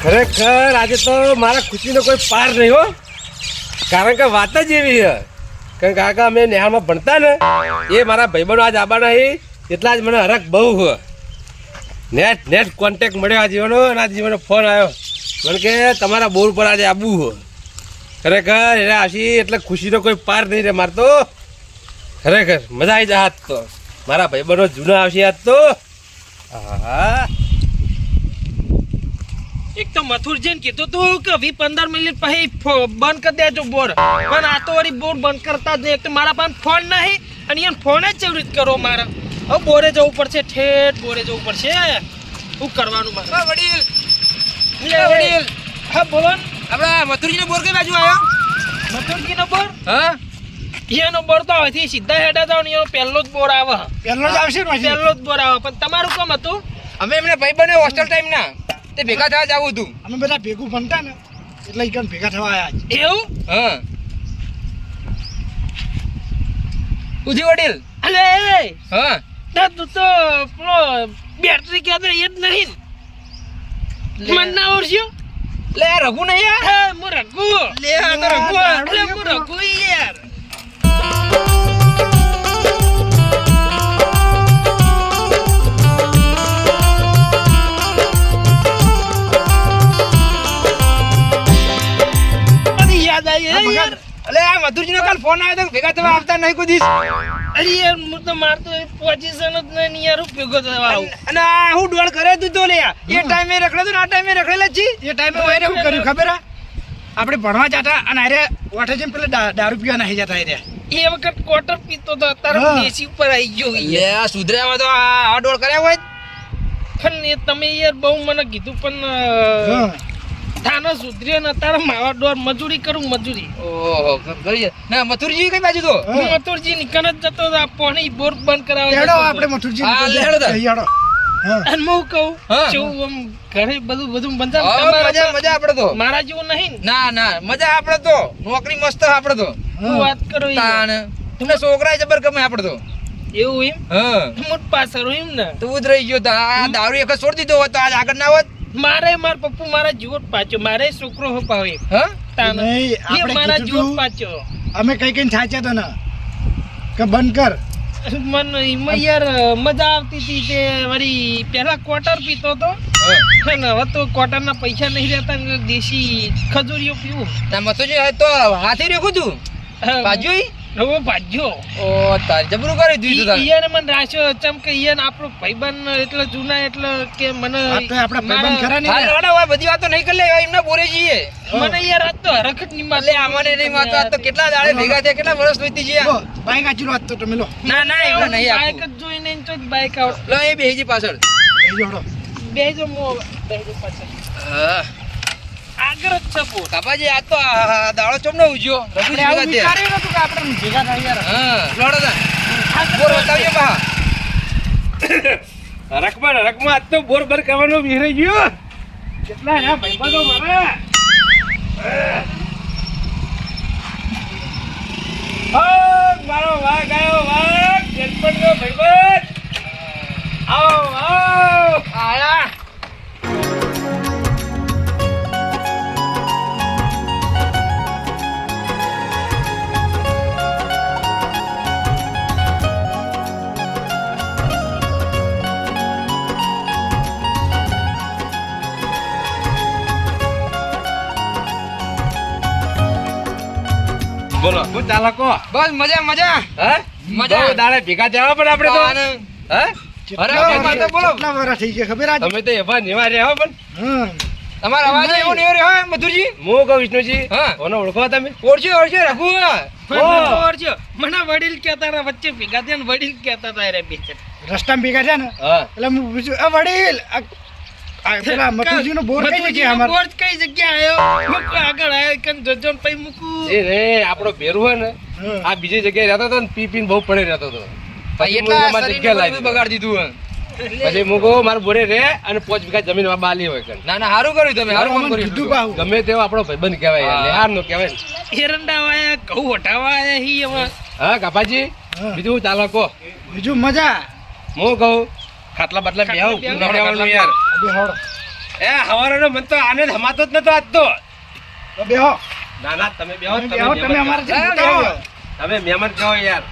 ખરેખર આજે તો મારા ખુશીનો કોઈ પાર નહીં હો. કારણ કે વાત જ એવી છે. કારણ કે કાકા અમે નેહામાં ભણતા ને એ મારા ભાઈબંધો આજ આવવાના છે એટલા જ મને હરખ બહુ છે. નેટ કોન્ટેક્ટ મળ્યો આ જીવનનો અને આ જીવનનો ફોન આવ્યો મને કે તમારા બોર પર આજે આવવું છે. ખરેખર એને આવશી એટલે ખુશીનો કોઈ પાર નહીં રે મારતો. ખરેખર મજા આવી જાય આજ તો. મારા ભાઈબંધો જૂના આવશે આજ તો. હા એક તો મથુરજીને કીધું તું કે 15 મિનિટ પછી બંધ કરી દેજો બોર, પણ આ તો વળી બોર બંધ કરતા જ નહીં. એક તો મારા પાસે ફોન નહીં અને એને ફોન જ કેવી રીતે કરો મારે. હવે બોરે જવું પડશે, ઠેઠ બોરે જવું પડશે. શું કરવાનું મારે? વડીલ વડીલ હા બોલો ને. આપડા મથુરજીનો બોર કઈ બાજુ આવ્યો? મથુરજીનો બોર હા એનો બોર તો હવેથી સીધા હેડા જાવ ને એનો પહેલો જ બોર આવે. પહેલો જ આવશે ને પછી? પહેલો જ બોર આવે. પણ તમારું કામ હતું? અમે એમને ભાઈ બને હોસ્ટેલ ટાઈમ ના તે ભેગા થવા જવું હતું. અમે બધા ભેગું ભણતા ને એટલે ઈકન ભેગા થવા આયા છે. એવું? હા ઉજી વડીલ. અલે હા ના તું તો પેલો બેટરી કહેતો એ જ નહીં ને? મને ના ઓળખ્યો? લે રઘુ નહીં યાર. હા હું રઘુ. લે આ તો રઘુ. અલે હું રઘુ યાર. અરે યાદ આવી યાર. અલે આ મથુરજીનો કાલ ફોન આવ્યો તો ભેગા થવા આવતા નહીં કોઈ દિવસ. અરે યાર હું તો મારતો પોઝિશન જ નહીં યાર. હું ભેગો થવા આવું. અને આ હું ડોળ કરે તું તો લે એ ટાઈમે રખડે તો આ ટાઈમે રખડેલા જ છી. એ ટાઈમે વાયરે શું કર્યું ખબર હે? આપણે ભણવા જતા અને અરે વાઠે જઈને પેલા દારૂ પીવા નાહી જતા એ એ વખત ક્વાર્ટર પીતો તો અત્યારે હા. દેશી ઉપર આવી ગયો લે યાર. આ સુધર્યામાં તો આ ડોળ કર્યા હોય. પણ એ તમે યાર બહુ મને કીધું પણ હા. થાનો સુધર્યો ને અત્યારે માવા ડોર મજૂરી કરું મજૂરી. ઓહો કરી ના મથુરજી કઈ બાજુ તો? હું મથુરજી નીકળ જ જતો હતો. આ પાણી બોર બંધ કરાવવા હેડો જતો હતો. આપણે મથુરજી હા, લેડો તાર. હેડો. હા. અને હું કહું હા. શું આમ ઘરે બધું બંધ મજા મજા આપડે તો. મારા જેવું નહીં ને. ના ના મજા આપડે તો નોકરી મસ્ત આપડે તો. હું વાત કરો યાર. તાણ તમને છોકરા જબર ગમે આપડે તો. એવું એમ હા મોટ પાછળ એમ ને. તું જ રહી ગયો તા આ દારૂ એક છોડી દીધો હોત તો આજ આગળ ના હોત. મારે માર પપ્પુ મારા જીવોટ પાછો. મારે છોકરો હપાવે હા તાને. નહીં, એ આપણે મારા કીધું જીવોટ તું. પાછો. અમે કઈ કઈ છાચ્યા તો ને કે બંધ કર. મને એમાં યાર મજા આવતી હતી. તે વળી પેલા ક્વાર્ટર પીતો તો હા. ને હવે તો ક્વાર્ટરના પૈસા નહીં રહેતા ને દેશી ખજૂરીઓ પીવું. ના મથુરજી હવે તો હાથી રેખું તું બાજુ હવે ભાજ્યો. ઓ તાર જબરું કરી દીધું તાર. ઈયાને મને રાખ્યો ચમ કે ઈયાને આપણો ભાઈબંધ એટલે જૂના એટલે કે મને આ તો આપણા ભાઈબંધ ખરા ને હા યાર. લોડા હોય બધી વાતો નહીં કરી લે એમને બોરે જઈએ. મને યાર આજ તો હરખ જ નહીં એટલે આમને નહીં વાતો આ તો કેટલા દાડે ભેગા થયા કેટલા વર્ષ વીતી ગયા. લો, બાઈક આચી વાત તો તમે લો. ના ના એવું નહીં બાઈક આપું. જ જોઈને તો બાઈક આવ લો એ બેહીજી પાછળ. લઈ જાઓ, હેડો. બેજો મો બેજો પાછળ હા આગળ જ છે બોર. કાપાજી આ તો આ દાડો ચમ નો ઉજ્યો આપણે રઘુજી આવું ભેગા થયા. વિચાર્યું નતું કે આપણે ભેગા થાય યાર. હા લોડો તા બોર બતાવજો બા. રકમાં આજ તો બોર બર કરવાનો વિહરાઈ ગયો. કેટલા હે ભાઈબંધો મારા. મારો વાઘ આવ્યો વાઘ. જેલપટનો ભાઈબંધ. આવો આવો. આયા બોલો હું ચાલકો. બસ મજા મજા હા મજા. બહુ દાડે ભેગા થયા પણ આપણે તો. હા કેટલા અરે, વર્ષ- તો બોલો. કેટલા વર્ષ થઈ ગયા ખબર આજ? તમે તો એવા નેવા રહ્યા હો પણ. હા. તમારો અવાજ એવો ને એવો રહ્યો હે મધુરજી. હું કહું વિષ્ણુજી. હા. ઓનો ઓળખો તમે? ઓળશે ઓળશે રઘુ. મને ખબર છે. મને વડીલ કહેતા હતા વચ્ચે ભેગા થયા ને વડીલ કહેતા હતા રે બે. રસ્તામાં ભેગા થયા ને હા એટલે હું પૂછ્યું, "આ વડીલ આ પેલા મથુરજીનો બોર કઈ જગ્યાએ અમારે?" બોર કઈ જગ્યાએ આવ્યો? મૂકો આગળ આવ્યો કે જજો ને પછી મૂકું. એ રે આપણો ભેરું હોય ને હા. આ બીજી જગ્યાએ રહેતો હતો ને પી પીને બહુ પડે રહેતો હતો. ભાઈ પછી હું એટલા એમાં શરીરને જગ્યા લાવી બધું દીધું. બગાડી દીધું હે. પછી હું કહું મારું બોરે રે અને 5 વીઘા જમીન માં બાલી હોય કણ. ના ના સારું કર્યું તમે સારું કામ અમને કર્યું. કીધું પાહું. ગમે તેવો આપણો ભાઈબંધ કહેવાય હા. યાર નો કહેવાય ને. એરંડા વાયા ઘઉં વટાવા આયા હી હવે. હા કાપાજી હા. બીજું ચાલો કહો. બીજું મજા. હું કહું ખાટલા બાટલા બેહાવ ખાટલા નવડાવવાનું યાર. અબે હળો. એ હવારનો મન તો આને હમાતો જ નતો આજ તો. તો બેહો ના ના તમે બેહો, તમે બેહો, તમે અમારા જેમ મોટા બેહો. છો. તમે મહેમાન કહો યાર.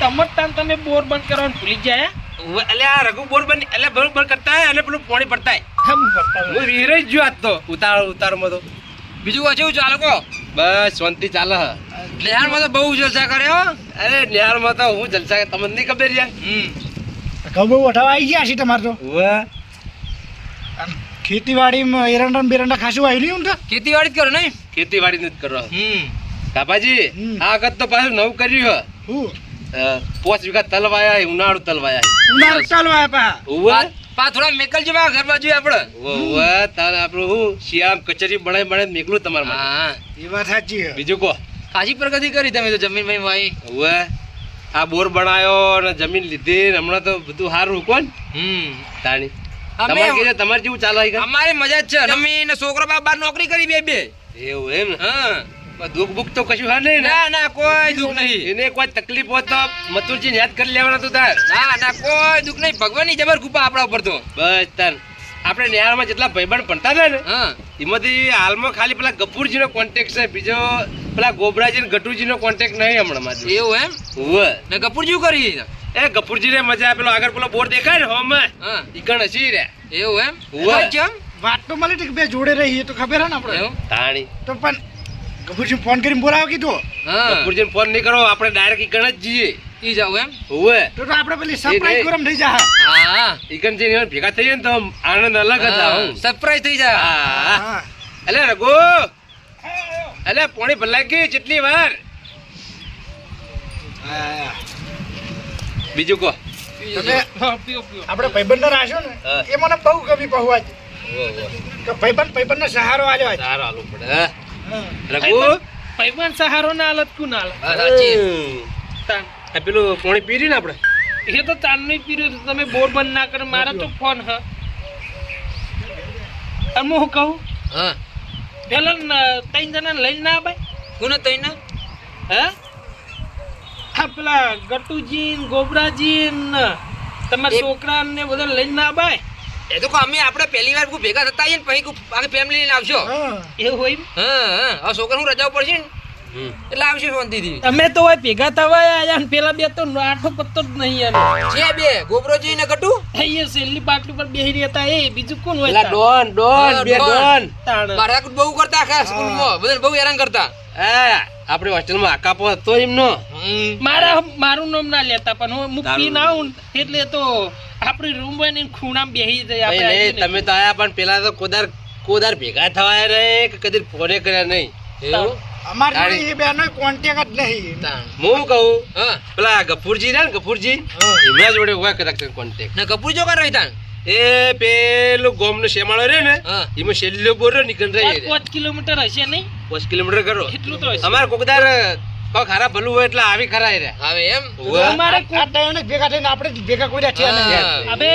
તમતાન તમે બોર બંધ કરવાનું ભૂલી જાય એટલે આ રઘુ બોર બની એટલે બરોબર કરતા હોય અને પેલું પાણી પડતા હોય. કેમ કરતા હોય? હું વિહરાઈ જ ગયો આજ તો ઉતારમાં તો. બીજું કેવું ચાલે કો બસ શાંતિ ચાલે હ. લેહાણમાં તો બહુ જલસા કરે હો અરે નિહાળમાં તો હું જલસા તમને નહીં ખબર યાર. ઘઉં બહુ વટાવા આવી ગયા છે તમારે તો વાહ. આમ ખેતીવાડીમાં એરંડા ને બેરંડા ખાસું આવી રહ્યું ને તો ખેતીવાડી જ કરો નહીં ખેતીવાડી નથી કરવા. કાપાજી આ વખત તો પાછું નવું કર્યું હું હ 5 વીઘા તલ વાયા ઉનાળુ તલ વાયા. ઉનાળો ચાલુ આયા પા ઉવા પા થોડા મેકલ જેવા ઘર બાજુ આપણે ઉવા તાર આપણું હું શિયાળામાં કચેરી બનાવી મેકલું તમારા માટે. હા એ વાત સાચી છે. બીજું કહો. ખાસી પ્રગતિ કરી તમે તો જમીન ભાઈ ઉવા આ બોર બનાયો ને જમીન લીધી ને હમણાં તો બધું સારું કોણ તાણી. તમારે કીધું તમારે જેવું ચાલે છે અમારી મજા જ છે જમીન ને છોકરો બાર નોકરી કરી બે એવું એમ ને? હા પણ દુઃખ બુખ તો કશું હા નહીં ને? ના ના કોઈ દુઃખ નહીં એને કોઈ તકલીફ હોય તો મથુરજી યાદ કરી લેવાના તું તાર. ના ના કોઈ દુઃખ નહીં ભગવાનની જબર કૃપા આપણા ઉપર તો બસ તાર આપણે નિહાળમાં જેટલા ભાઈબંધ ભણતા હતા ને હા એમાંથી હાલમાં ખાલી પેલા ગફુરજીનો કોન્ટેક્ટ છે, બીજો પેલા ગોબરાજી ને ગટુજીનો કોન્ટેક્ટ નહીં હમણાં મારે. એવું એમ ઉવ્વ. ને કપૂર જેવું કરી એ ગફુરજીને મજા પેલો આગળ પેલો બોર્ડ દેખાય ને હોમાં હા ઈકણ હસી રે એવું એમ ઉવ્વ. કેમ વાત તો મળી હતી કે બે જોડે રહી એ તો ખબર હે ને આપણે એવું તાણી. તો પણ ગભુરજી ફોન કરીને બોલાવો કીધું હા ગફુરજીને ફોન નહીં કરો, આપણે ડાયરેક્ટ ઈકણ જ જઈએ. ઈ જાવ એમ ઉવ્વ. તો આપણે પેલી સરપ્રાઈઝ ગરમ થઈ જા હા ઈકણ જઈને ભેગા થઈએ ને તો આનંદ અલગ જ આવે. સરપ્રાઈઝ થઈ જાય હા. અલે રઘુ અલે પોણી ભલાઈ ગઈ જેટલી વાર. બીજું કહો. તમે હા, પીઓ પીઓ આપણે ભાઈબંધ રાખ્યો ને હા. એ મને બહુ ગમી પહોંચવા કે ભાઈબંધ નો સહારો આલ્યો આજ. સારું હાલવું પડે હે? હા. રઘુ પૈમાન સહારો ના હાલત કુ ના હાલત હા, સાચી તાન. આ પેલું પોણી પી રહ્યું ને આપણે એ તો ચાંદની પીર્યું તો તમે બોર બંધ ના કરો મારા તો ફોન હ અને હું કહું હા પેલા 3 જણા લઈને ના આવે કોને તઈને હે આ પેલા ગટુજી ને ગોબરાજી ને તમારા છોકરા ને બધા લઈને ના આવે એ તો અમે આપણે પહેલી વાર કોઈ ભેગા થતા આવીએ ને પછી આખી ફેમિલી લઈને આવશો હા. એવું હોય એમ? હા હવે છોકરા હું રજાઓ પડશે ને એટલે આવશે શાંતિથી તમે તો હોય ભેગા થવા આયા ને પેલા બે તો આઠો પત્તો જ નહીં એનો છે બે ગોબરોજી ને કટુ અહીંયા છેલ્લી પાટલી પર બેહી રહ્યા હતા એ બીજું કોણ હોય પેલા તાણ? ડોન બે ડોન. ડોન. તાણ. મારા બહુ કરતા આખા સ્કૂલમાં બધાને બહુ હેરાન કરતા હા આપણે હોસ્ટેલમાં આકાપો હતો એમનો. મારું નામ ના લેતા પણ હું તારું પી ના આવું ને એટલે તો આપણી રૂમ હોય ને ખૂણામાં બેહી જાય નહીં, આપણે નહીં, તમે તો આયા પણ પેલા તો કોદાર ભેગા થવાય નહીં કે કદી ફોને કર્યા નહીં. એવું અમારી તારી- જોડે એ બેનો કોન્ટેક્ટ જ નહીં તાણ. હું કહું હા પેલા ગફુરજી ને ગફુરજી એમના જોડે હોય કદાચ કોન્ટેક્ટ. ને કપૂર જો કર તાણ એ પેલું ગોમનો શેમાળો રે ને હા એમાં છેલ્લો બોર રહ્યો નીકળ રહી 5 કિલોમીટર હશે નહીં 5 કિલોમીટર કરો એટલું તો હશે અમારે કોકદાર કોઈ ખરા ભલું હોય એટલે આવી ખરા રે. હવે એમ ઉવ્વ. અમારે આ ટાઈમે ભેગા થઈને આપણે જ ભેગા કોઈ થયા નહીં હા. હવે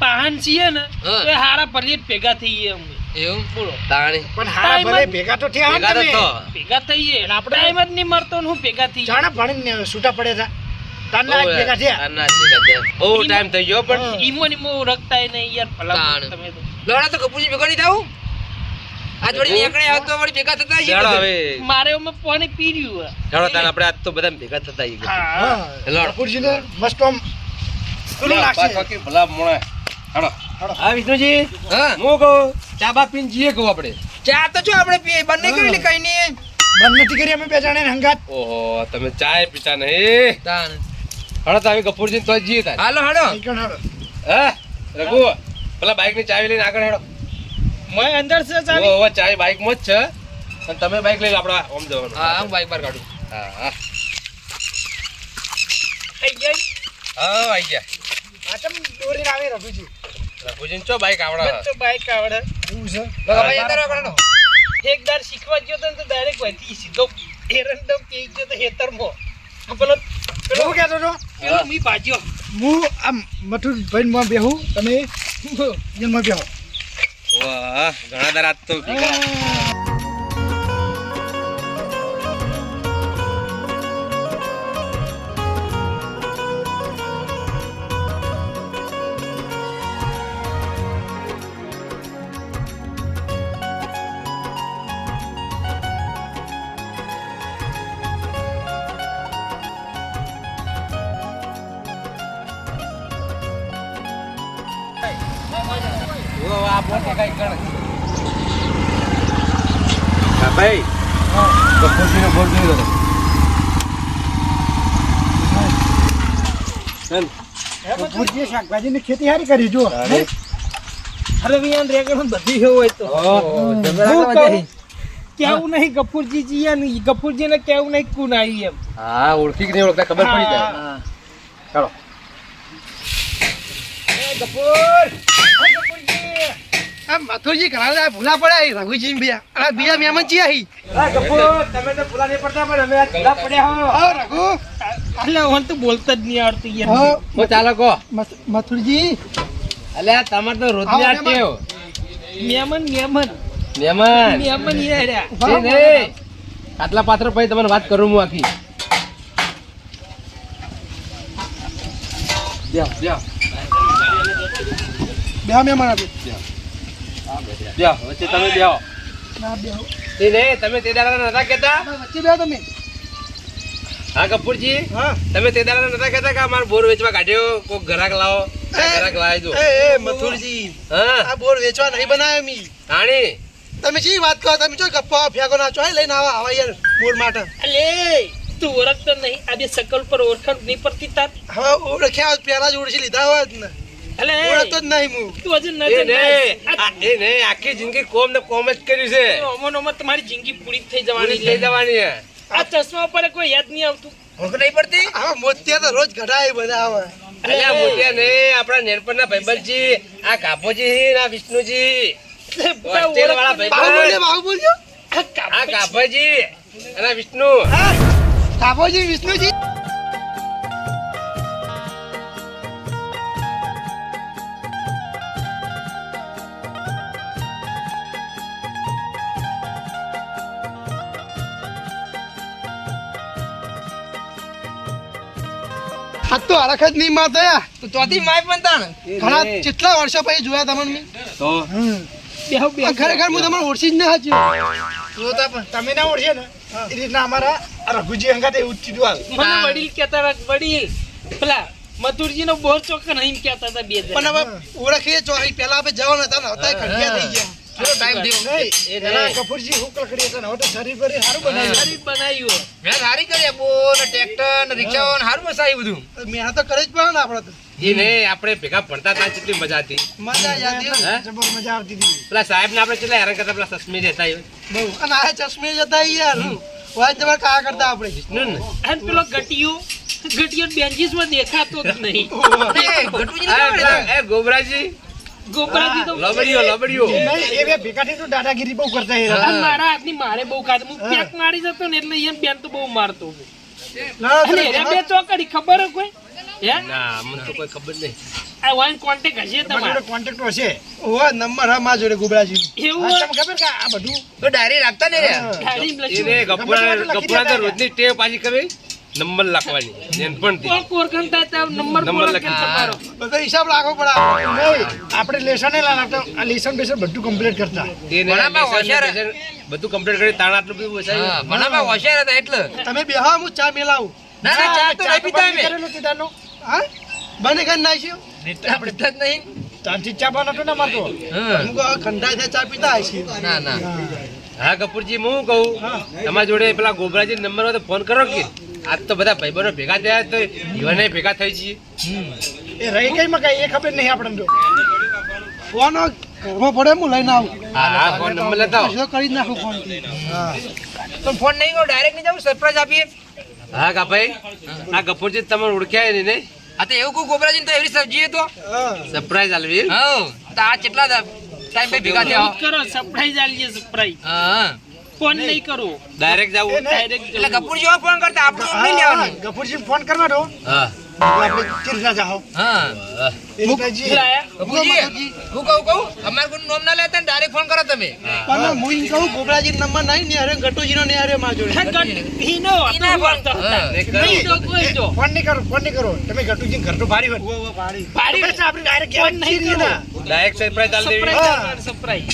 પાહન છીએ ને હા. તો એ હારા ભલીએ જ ભેગા થઈએ અમે એવું બોલો તાણી પણ હારા ભલે ભેગા તો થયા ભેગા તો ને થો. તમે ભેગા થઈએ અને આપણે- ટાઈમ જ નહીં મળતો ને હું ભેગા થઈ જાણે ભણીને છૂટા પડ્યા હતા તારના આજ ભેગા થયા તારના ભેગા થયા. બહુ ટાઈમ થઈ ગયો પણ ઈમો ને ઈમો રખતા નહીં યાર ભલા તાણ. તમે તો લોડા તો કપૂરજી ભેગા નહીં થાવું આજ વળી નીકળે આવતો વળી ભેગા થતા આવીએ ચાલો બધા. હવે મારે એમાં પાણી પી રહ્યું ચાલો તાણ આપણે આજ તો બધા ભેગા થતા આવીએ. હા હેલો. કપૂરજીને મસ્ત આમ પેલું બાપ લાગશે બાકી ભલા મોણા. હાલો. હાલો. હા વિષ્ણુજી હા હું કહું ચા બા પીને જઈએ કહું આપણે. ચા તો જો આપણે પીએ બંને કરેલી કઈ નહીં બંધ નથી કરી અમે બે જણા હંગાત ઓહો તમે ચાય પીતા નહીં. તાણ હાલો તો હવે ગફુરજી તો જઈએ તાર. હાલો હાલો નીકળ હાલો. હા રઘુ પેલા બાઈક ની ચાવી લઈને આગળ હેડો. મેં અંદર છે ચાવી ઓહો ચાવી બાઈક માં જ છે અને તમે બાઈક લઈને આપડા ઓમ જવાનું. હા હું બાઈક બાર કાઢું હા હા થઈ ગઈ હા આઈ ગયા. આ ચમ દોરીને આવે રઘુજી રઘુજી ચો બાઈક આવડા. બચ્ચો બાઈક આવડે એવું છે ભાઈ અંદર કાઢો એક દાર શીખવા ગયો તો ડાયરેક્ટ વધી સીધો એરંડમ પી ગયો તો હેતરમાં આ પેલો શું કહેતો છો પેલો મી ભાજ્યો હું આમ મથુર ભાઈ બેહું તમે જેલમાં બેહો વાહ ઘણા દર આજ તો ભેગા. આ પોતે કઈ ગણ હા ભાઈ કપૂરજીનો બોલ જોઈ લો કપૂરજીએ શાકભાજીની ખેતી સારી કરી જો અરે. અરે વિયાન રેગણ બધી એવું હોય તો હું કહું, કેવું નહીં ગફુરજી જીયા ગફુરજી ને કેવું નહીં કુન આવી એમ. હા ઓળખી કે નહીં ઓળખતા ખબર પડી જાય હા. ચાલો આ મથુરજી ઘણા ભૂલા પડ્યા રઘુજી બિયા આ બિયા મહેમાન ચી આહી તમે તો ભૂલા નહીં પડતા પણ અમે આ ભૂલા પડ્યા હો રઘુ એટલે હું તો બોલતા જ નહીં આવડતું યાર. હા હો ચાલો કહો મથુરજી અલ્યા તમારે તો રોજની આ ટેવ મહેમાન મહેમાન યાર. એ નહીં. આટલા પાત્ર પછી તમને વાત કરું હું આખી બેહો, બેહો, બે મહેમાન આપી બેહો. વચ્ચે તમે બેહો. ના બે એ નહીં, તમે તે દાડા નતા કહેતા વચ્ચે બે તમે હા કપૂરજી હા તમે તે દાડા નતા કહેતા કે અમારે બોર વેચવા કાઢ્યો કોક ગ્રાહક લાવો ગ્રાહક લાવી દો એ મથુરજી હા આ બોર વેચવા નહીં બનાવ્યો મી રાણી તમે શી વાત કરો તમે જો ગપ્પા ફેંકો ના છો લઈને આવા યાર બોર માટે અલે તું ઓળખતો નહીં આ બે શકલ પર ઓળખાણ નહીં પડતી તાર. હવે ઓળખ્યા પહેલા જ ઓળખી લીધા હોય જ ને અલે ઓળખતો જ નહીં હું તું હજુ એ નજર નહીં, એ નહીં, આખી જિંદગી કોમ ને કોમ જ કર્યું છે ઓમો તમારી જિંદગી પૂરી થઈ પૂરી જવાની થઈ છે. જવાની છે. આ ચશ્મા ઉપર કોઈ યાદ નહીં આવતું. ભૂખ નહીં પડતી આવા મોતિયા તો રોજ ઘટાય બધા આવે અલ્યા મોટિયા નહીં, આપણા નેનપણના ભાઈબંધજી આ કાપોજી ને આ વિષ્ણુજી હોસ્ટેલ વાળા ભાઈબંધ. બાહુ બોલ્યો આ કાપોજી અને આ વિષ્ણુ કાબોજી વિષ્ણુજી આ તો હરખ જ નહીં માં થયા તો ચોથી માય પણ તાણ ઘણા કેટલા વર્ષો પછી જોયા તમને તો બેહો બેહો. ખરેખર હું તમને ઓળખી જ ના હાચ્યું જોતા પણ તમે ના ઓળખે ને એ રીતના અમારા રઘુજી અંગાતે એવું જ કીધું હાલ મને વડીલ કહેતા હતા, વડીલ પેલા મથુરજી નો બોર ચોક નહીં કહેતા હતા બે પણ જણા. હવે ઓળખીએ જો અહીં પહેલા આપણે જવાના હતા ને હતા ખડિયા થઈ ગયા ચલો ટાઈમ થયો નહીં પેલા કપૂરજી હુકલ કરી હતા ને હવે તો શરીર પર સારું બનાવ્યું સારી બનાવ્યું. મેં સારી કરી બોર ને ટ્રેક્ટર ને રિક્ષાઓ ને હારું મસાઈ બધું મહેનત તો કરી જ પડે ને આપણે તો એ નહીં, આપણે ભેગા ભણતા હતા કેટલી મજા હતી મજા આવી હે? જબર મજા આવતી હતી પેલા સાહેબ ને આપણે કેટલા હેરાન કરતા પેલા સસમી રહેતા એ બહુ અને આ ચશ્મે જતા યાર વાત જબર કા કરતા આપણે વિષ્ણુ ને અને પેલો ગટિયો બેન્ચીસમાં દેખાતો જ નહીં. એ ગટુજી આ ને પેલા, એ ગોબરાજી ગોબરાજી તો લબડીઓ નહીં, એ બે ભેગા થઈને તો દાદાગીરી બહુ કરતા એ અને મારા હાથની મારે બહુ ખાતું. હું પેક મારી જતો ને એટલે એને બેન તો બહુ મારતો. ના અને એને બે ચોકડી ખબર હે કોઈ? હે? ના મને તો કોઈ ખબર નહીં આ વાઈન કોન્ટેક્ટ હશે તમારો. કોન્ટેક્ટ હશે ઓહો નંબર હા માં જોડે ગુબરાજી એવું હા, હોય? તમને ખબર કે આ બધું તો ડાયરી રાખતા ને રહ્યા ગાડીમાં એ લખ્યું. નહીં, ગપુરા તો રોજની ટેવ પાછી કરવી નંબર લખવાની નેનપણથી કોક ઓળખાણ થાય તો નંબર નંબર બોલો કે લખી. તમારો. બધો હિસાબ રાખવો પડે આપણે. નહીં આપણે લેસન લાવતા આ લેસન બેસન બધું કમ્પ્લીટ કરતા એ નહીં, ભણામાં લેસન ને હોશિયાર. બેસન બધું કમ્પ્લીટ કરી તાણ આટલું બધું હા વસાવ્યું. ભણામાં હોશિયાર હતા એટલે તમે બેહા હું ચા મેલાવું ના ના ચા તો નહીં પીતા અમે કરેલો તીધારનો. હા બને કઈ નાખ્યો આપણે પીતા જ નહીં તારથી ચા બનો તો ના મારતો હા અમુક ખંડાય થાય ચા પીતા હશે ના ના હા કપૂરજી હું કહું તમારા જોડે પેલા ગોબરાજી નંબર હોય તો ફોન કરો કે આજ તો બધા ભાઈબંધો ભેગા થયા તો ઈવને ભેગા થઈ છીએ એ રહી કઈ માં કઈ એ ખબર નહીં આપણને તો ફોન ઘરમાં પડે હું લઈને આવું હા હા ફોન નંબર લેતા આવો. કશો કરી જ નાખું ફોન હા તો ફોન નહીં કરો ડાયરેક્ટ નહીં જાવ સરપ્રાઈઝ આપીએ હા કાભાઈ આ કપૂરજી તમને ઓળખ્યા નહીં ને આ તો એવું કોઈ ગોબરાજી તો એવી સબ્જી તો સરપ્રાઈઝ આલવી હા તો આ કેટલા ટાઈમ પછી ભેગા થયા એવું કરો સરપ્રાઈઝ આલીએ સરપ્રાઈઝ. હા ફોન નહીં કરો ડાયરેક્ટ જાવું ડાયરેક્ટ એટલે કપૂરજી ફોન કરતા આપણું નામ નહીં લેવાનું ગફુરજી ફોન કરવા દો હા આપણે તીર્થા જાઓ હા તીર્થાજી કપૂરજી હું કહું અમારે કોઈ નામ ના લેતા ને ડાયરેક્ટ ફોન કરો તમે પણ હું એમ કહું ગોબરાજી નંબર નહીં ને અરે ગટુજી નો ને અરે માં જોડે ઈનો વાળતો હતા. નહીં તો કોઈ જો. ફોન નહીં કરો તમે ગટુજી ઘર તો ભારી હોય ભારી ખબર છે આપણે ડાયરેક્ટ ફોન ફોન નહીં નહીં કરો. ના ડાયરેક્ટ સરપ્રાઈઝ આલી દેવી સરપ્રાઈઝ આલવાનું, સરપ્રાઈઝ.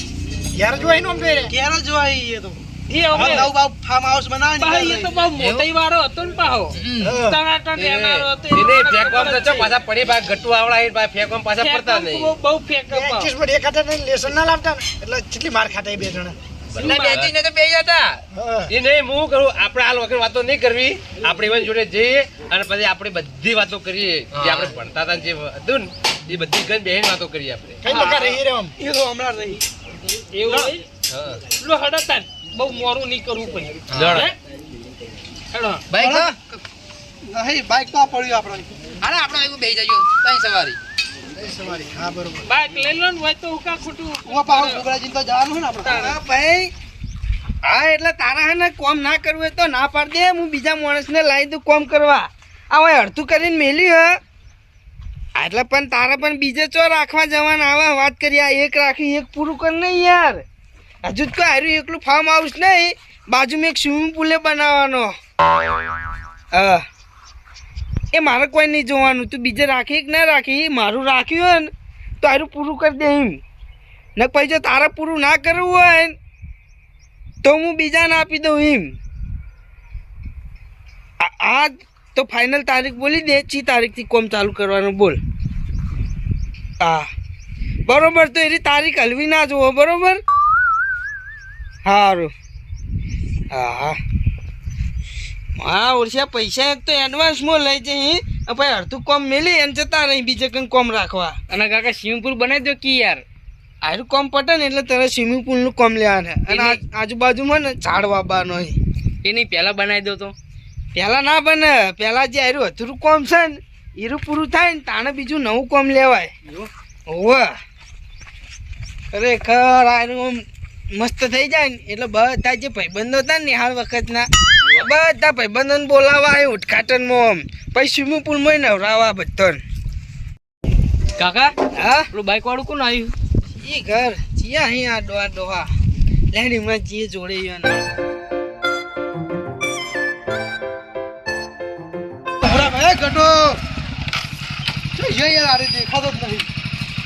ઘેર જોઈ નો અમને ઘેર જોઈ એ તો એ અમે નવું બાવ ફાર્મ હાઉસ બનાવે પાહો એ તો બહુ મોટી વાળો હતો ને પાહો ટનાટન રહેનારો હતો એ એને ફેંકવામાં તો ચો પાછા પડી ભાઈ ગટ્ટુ આવડા એ ભાઈ ફેંકવામાં પાછા પડતા નહીં. બહુ ફેંક પ્રેક્ટિસ પર એક હાથે લેસન ના લાવતા ને એટલે કેટલી માર ખાતા એ બે જણા. એટલે બેસીને તો બેસી જતા. હા. એ નહીં હું કરું આપણે આ વખત વાતો નહીં કરવી આપણે એવાની જોડે જઈએ અને પછી આપણે બધી વાતો કરીએ જે આપણે ભણતા હતા ને જે હતું ને એ બધી ગઈ બેહીને વાતો કરીએ આપણે. કઈ ટકા રહી રહ્યો આમ. એ તો હમણાં રહી. એવું હોય હા. લો હડતા બહુ મોરું નહીં કરવું પડે જણ. હે? હેડો બાઈક હા? નહીં બાઈક તો આ પડ્યું આપણે. હાલો આપણે એવું બેસી જજો તઈ સવારી. સવારી હા બરોબર. બાઈક લઈ લો ને હોય તો ઉકા ખોટું હું પાછું ગોગરાજીને તો જવાનું છે ને આપણે. હા ભાઈ હા એટલે તારા હે ને કોમ ના કરવું હોય તો ના પાડ દે હું બીજા માણસને લાવી દઉં કોમ કરવા આ હોય અડધું કરીને મેલ્યું હે એટલે પણ તારે પણ બીજે ચો રાખવા જવાના આવા વાત કરી આ એક રાખી એક પૂરું કર નહીં યાર હજુ તો હાર્યું એકલું ફાર્મ હાઉસ નહીં બાજુમાં એક સ્વિમિંગ પુલે બનાવવાનો હા એ મારે કોઈ નહીં જોવાનું તું બીજે રાખી કે ના રાખી મારું રાખ્યું હોય ને તો હારું પૂરું કરી દે એમ ને પછી જો તારે પૂરું ના કરવું હોય ને તો હું બીજાને આપી દઉં એમ આ તો ફાઇનલ તારીખ બોલી દે ચી તારીખથી કોમ ચાલુ કરવાનું બોલ હા બરોબર તો એની તારીખ હલવી ના જુઓ બરોબર સારું હા હા હા ઓરછા પૈસા એક તો એડવાન્સમાં લઈ જઈ પછી અડધું કોમ મેલી એને જતા રહી બીજે કંઈ કોમ રાખવા અને કાકા સ્વિમિંગ પુલ બનાવી દો કી યાર. આરું કોમ પટે ને એટલે તારે સ્વિમિંગ પુલનું કોમ લેવાનું અને આજુબાજુમાં ને ઝાડ વાવવાનો એની પહેલા બનાવી દો તો. પહેલાં ના બને પહેલાં જે આરું અધૂરું કોમ છે ને એરું પૂરું થાય ને તાણે બીજું નવું કોમ લેવાય હોવે ખરેખર આરું આમ મસ્ત થઈ જાય ને એટલે બધા જે ભાઈબંધો હતા ને નિહાળ વખતના બધા ભાઈબંધોને બોલાવા એ ઉદઘાટનમાં આમ પછી સ્વિમિંગ પુલમાં નવરાવા બધાને કાકા હા પેલું બાઈક વાળું કોણ આવ્યું? એ ઘર જીયા અહીં આ ડોહા ડોહા લેડી હમણાં જીએ જોડે ને ભાઈ ગટો શું છે યાર આ રીતે દેખાતો જ નહીં.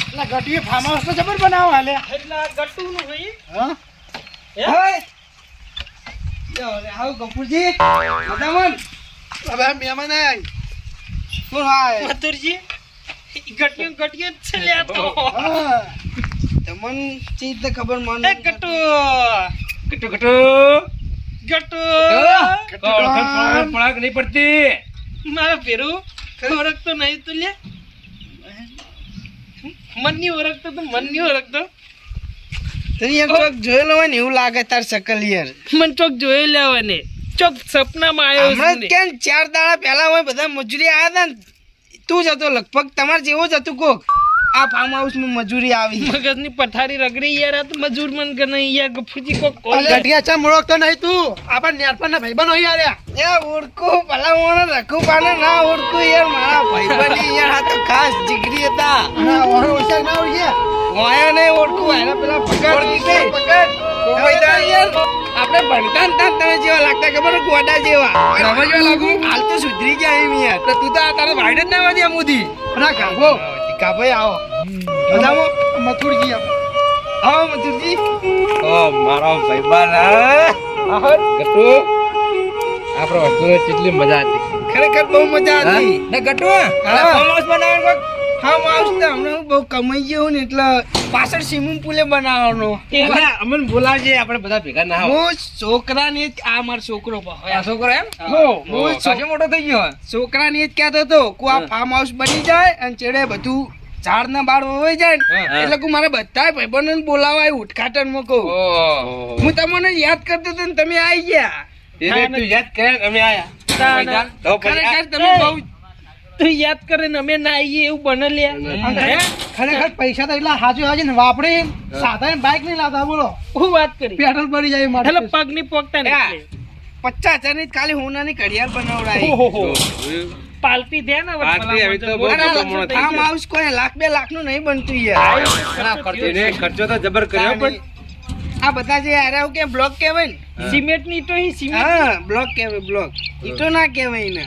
એટલે ગટીએ ફાર્મ હાઉસ તો જબર બનાવો હાલે. એટલે આ ગટ્ટુનું હોય હા હવે આવું કપૂરજી મજામાં હવે મહેમાન આય. શું હાય મથુરજી ગટિયો ગટિયો જ છે લ્યા તો હા તમને ચીજ તો ખબર એ મને ગટ્ટુ ગટુ ગટુ ગટ્ટુ પડાક નહીં પડતી. મારા પેરું ઓળખતો નહીં તું લે મનની ઓળખતો તો મનની ઓળખતો તને એક વખત જોયેલો હોય ને એવું લાગે તાર શકલ યાર મન ચોક જોઈ લેવાને ચોક સપનામાં આવ્યો હમણાં છે કેમ 4 દાડા પહેલા હોય બધા મજૂરી આવ્યા હતા ને તું જ હતો લગભગ તમારે જેવો જ હતું કોક આ ફાર્મ હાઉસ માં મજૂરી આવી મગજની પથારી રગડી યાર આ તો મજૂર મન કે નહીં યાર ગફુજી કોક ગઠિયા ચા મોળકતો નહીં તું આપણ નેરપણના ભાઈબંધ હોય યાર. એ ઓળખું ભલા મોણો રખું પાને ના ઓળખું યાર મારા ભાઈબંધ યાર આ તો ખાસ જીગરી હતા હા ઓળો ઓળખ્યા ના ઓળખ્યા. વાયા નહીં ઓળખું એના પેલા પકડ કોઈદા યાર આપણે ભણતા ને તમે જેવા લાગતા ખબર ગોડા જેવા સમજવા લાગુ હાલ તો સુધરી ગયા એમ યાર તો તું તો તારે વાઈડ જ ના વાદી મોદી ના કાગો કા ભાઈ આવો મજામાં મથુરજી આપણે. આવો મથુરજી ઓ મારો ભાઈબંધ હા ગટુ આપણો વસ્તુને કેટલી મજા હતી. ખરેખર બહુ મજા હતી ને ગટુ હા. ફાર્મ હાઉસ બનાવવાનું ફાર્મ હાઉસ તો હમણાં બહુ કમાઈ ગયું ને એટલે પાછળ સ્વિમિંગ પુલે બનાવવાનો અમને બોલાવજે આપણે બધા ભેગા ના આવો. હું છોકરાને જ આ મારો છોકરો આ છોકરો એમ હું ખાસો મોટો થઈ ગયો. છોકરાને જ કહેતો હતો કે આ ફાર્મ હાઉસ બની જાય અને ચેડે બધું ઝાડ ના બાળ વવાઈ જાય ને હા. એટલે હું મારા બધા ભાઈબંધોને બોલાવાય ઉદઘાટનમાં કહું ઓહો. હું તમને યાદ કરતો હતો ને તમે આવી ગયા એને તું યાદ કરે ને અમે આયા. તો પછી ખરેખર તમે બહુ તું યાદ કરે ને અમે ના આવીએ એવું બને લે અને ખરેખર પૈસા તો એટલા હાજુ હાજુ ને વાપરી સાધારણ બાઈક નહીં લાવતા બોલો. હું વાત કરી પેટ્રોલ પડી જાય એટલે માટે. પગ ની પોકતા ને હા. એટલે. 50,000 ની ખાલી હોનાની ઘડિયાળ બનાવડાવી પાલતી દે ને હવે પાલતી હવે તો બહુ ભલા મોટો માણસો મોણો થઈ ફાર્મ ગયા. હાઉસ કોઈ લાખ 2 લાખ નું નહીં બનતું યાર એને ખર્ચો તો જબર કર્યો પણ આ બધા જે આર્યા કે બ્લોક કહેવાય ને સિમેન્ટ ની તો સિમેન્ટ હા બ્લોક કહેવાય બ્લોક ઈટો ના કહેવાય ને